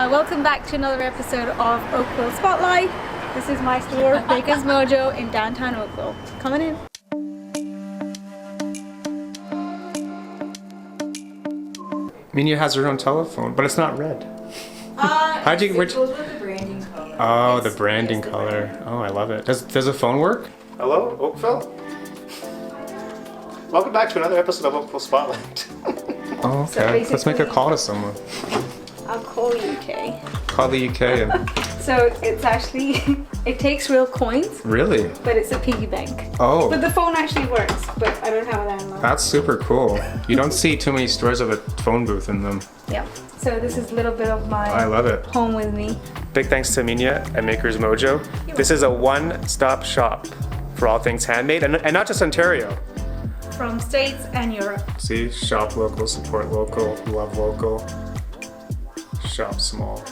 Welcome back to another episode of Oakville Spotlight. This is my store, Baker's Mojo in Downtown Oakville. Coming in. Meenia has her own telephone, but it's not red. How'd you get? It goes with the branding color. Oh, the branding color. Oh, I love it. Does a phone work? Hello, Oakville. Welcome back to another episode of Oakville Spotlight. Oh, okay. So let's make a call to someone. I'll call UK. Call the UK and... So it's actually, it takes real coins. Really? But it's a piggy bank. Oh. But the phone actually works, but I don't have that in. That's super cool. You don't see too many stores with a phone booth in them. Yeah. So this is a little bit of my I love it. home with me. Big thanks to Meenia at Maker's Mojo. This is a one-stop shop for all things handmade, and not just Ontario. From States and Europe. See, shop local, support local, love local, shop small,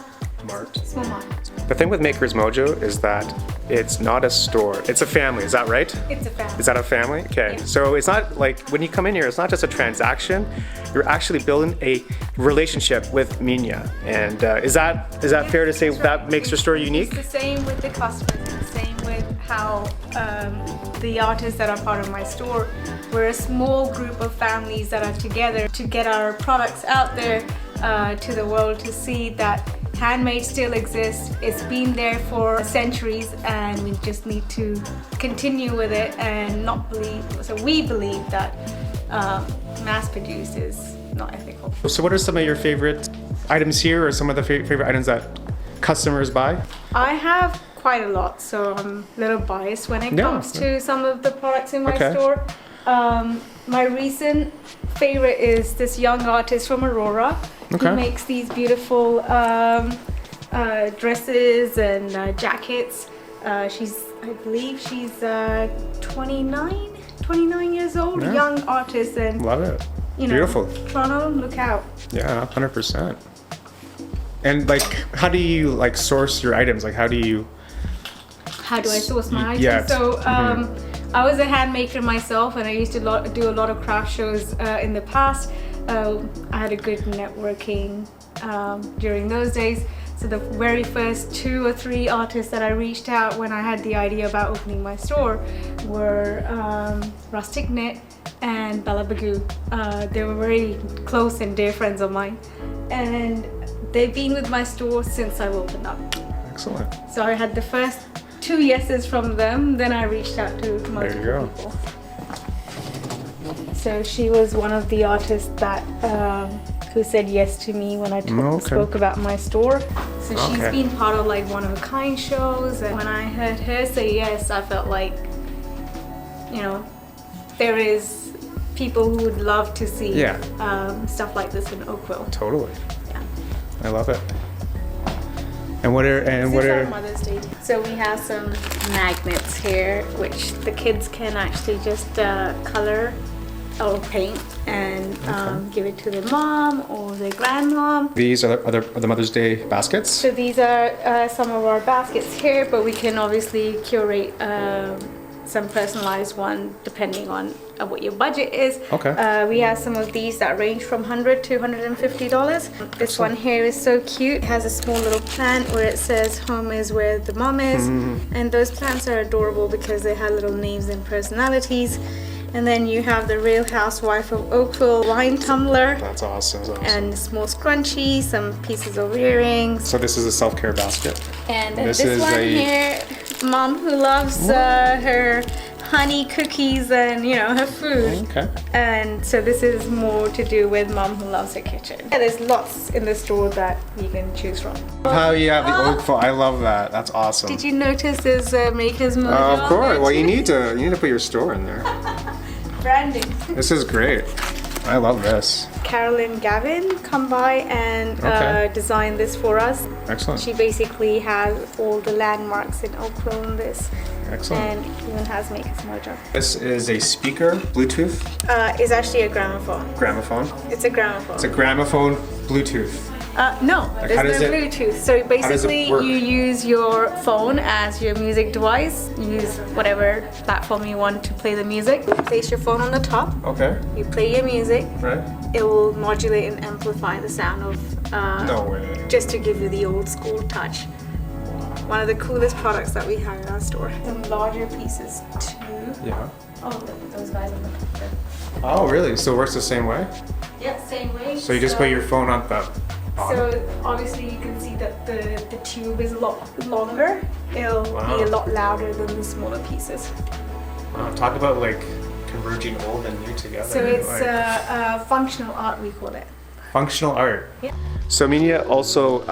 mart. Small mart. The thing with Maker's Mojo is that it's not a store, it's a family, is that right? It's a family. Is that a family? Okay, Yeah. So it's not like, when you come in here, it's not just a transaction, you're actually building a relationship with Meenia. And is that fair to say that makes your store unique? It's the same with the customers, it's the same with how the artists that are part of my store. We're a small group of families that are together to get our products out there to the world to see that handmade still exists. It's been there for centuries and we just need to continue with it and not believe, so we believe that mass produced is not ethical. So what are some of your favorite items here, or some of the favorite items that customers buy? I have quite a lot, so I'm a little biased when it comes to some of the products in my store. My recent favorite is this young artist from Aurora. Who makes these beautiful dresses and jackets. I believe she's 29 years old, young artist, and love it. You know, beautiful. Toronto, look out. Yeah, 100%. And like, how do you like source your items? Like, how do I source my items? Yeah. So I was a hand maker myself, and I used to do a lot of craft shows in the past. I had a good networking during those days. So the very first 2 or 3 artists that I reached out when I had the idea about opening my store were Rustic Knit and Bella Bagoo. They were very close and dear friends of mine. And they've been with my store since I've opened up. Excellent. So I had the first 2 yeses from them, then I reached out to multiple people. So she was one of the artists that who said yes to me when I spoke about my store. So she's been part of like one-of-a-kind shows, and when I heard her say yes, I felt like, you know, there is people who would love to see stuff like this in Oakville. Totally. Yeah. I love it. And what are Mother's Day. So we have some magnets here, which the kids can actually just color or paint and give it to their mom or their grandmom. These are the Mother's Day baskets? So these are some of our baskets here, but we can obviously curate some personalized one depending on what your budget is. We have some of these that range from $100 to $150. This one here is so cute. It has a small little plant where it says home is where the mom is. And those plants are adorable because they have little names and personalities. And then you have the Real Housewife of Oakville wine tumbler. That's awesome. And a small scrunchie, some pieces of earrings. So this is a self-care basket. And this one here, mom who loves her honey cookies and, you know, her food. And so this is more to do with mom who loves her kitchen. Yeah, there's lots in the store that you can choose from. How you have the Oakville, I love that. That's awesome. Did you notice there's Maker's Mojo? Of course. Well, you need to put your store in there. Branding. This is great. I love this. Carolyn Gavin come by and designed this for us. Excellent. She basically has all the landmarks in Oakville in this. Excellent. And even has Maker's Mojo. This is a speaker, Bluetooth. It's actually a gramophone. Gramophone. It's a gramophone. It's a gramophone Bluetooth. No, how there's does no it- Bluetooth. So basically, work? you use your phone as your music device. You use whatever platform you want to play the music. Place your phone on the top. Okay. You play your music. Right. It will modulate and amplify the sound of. No way. Just to give you the old school touch. One of the coolest products that we have in our store. Some larger pieces too. Yeah. Oh, look, those guys on the top there. Oh, really? So it works the same way? Yeah, same way. So you just put your phone on the bottom? So obviously you can see that the tube is a lot longer. It'll Wow. be a lot louder than the smaller pieces. Wow, talk about like converging old and new together. So it's like, functional art, we call it. functional art. Yeah. So Meenia also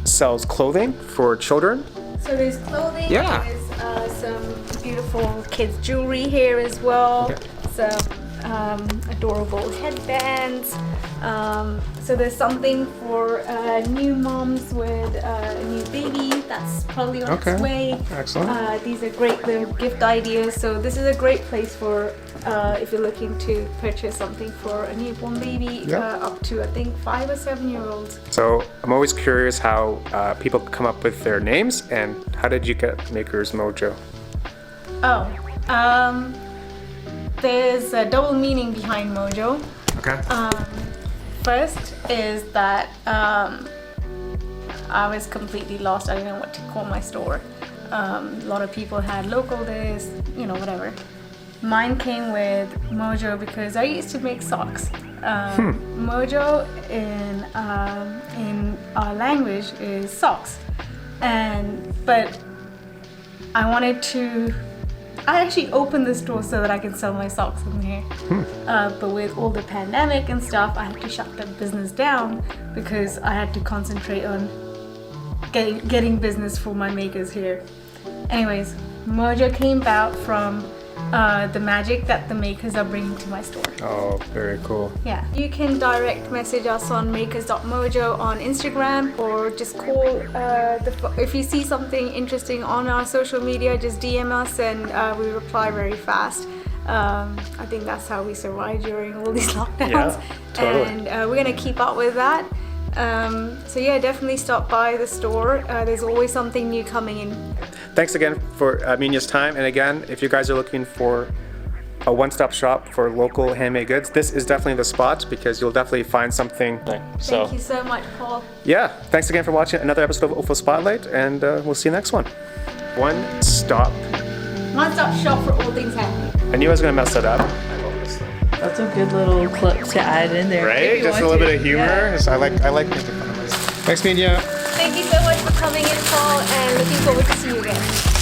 sells clothing for children. So there's clothing, Yeah. there's some beautiful kids jewelry here as well, Okay. some adorable headbands. So there's something for new moms with a new baby that's probably on Okay. its way. Excellent. These are great little gift ideas. So this is a great place for if you're looking to purchase something for a newborn baby Yeah. up to I think 5 or 7 year olds. So I'm always curious how people come up with their names, and how did you get Maker's Mojo? Oh, there's a double meaning behind Mojo. Okay. First is that I was completely lost. I didn't know what to call my store. A lot of people had local this, you know, whatever. Mine came with Mojo because I used to make socks. Mojo in our language is socks, but I wanted to. I actually opened the store so that I can sell my socks in here. But with all the pandemic and stuff, I had to shut the business down because I had to concentrate on getting business for my makers here. Anyways, Mojo came about from the magic that the makers are bringing to my store. Oh, very cool. Yeah, you can direct message us on makers.mojo on Instagram, or just call if you see something interesting on our social media, just DM us and we reply very fast. I think that's how we survive during all these lockdowns. Yeah, totally. And we're gonna keep up with that. So yeah, definitely stop by the store. There's always something new coming in. Thanks again for Meenia's time. And again, if you guys are looking for a one-stop shop for local handmade goods, this is definitely the spot, because you'll definitely find something. So, Thank you so much, Paul. yeah, thanks again for watching another episode of Oakville Spotlight, and we'll see you next one. One-stop. One-stop shop for all things handmade. I knew I was gonna mess it up. I love this thing. That's a good little clip to add in there. if Right? you Just a want little to. bit of humor. Yeah. So I like making fun of myself. Thanks, Meenia. Thank you so much for coming in, Paul, and looking forward to see you again.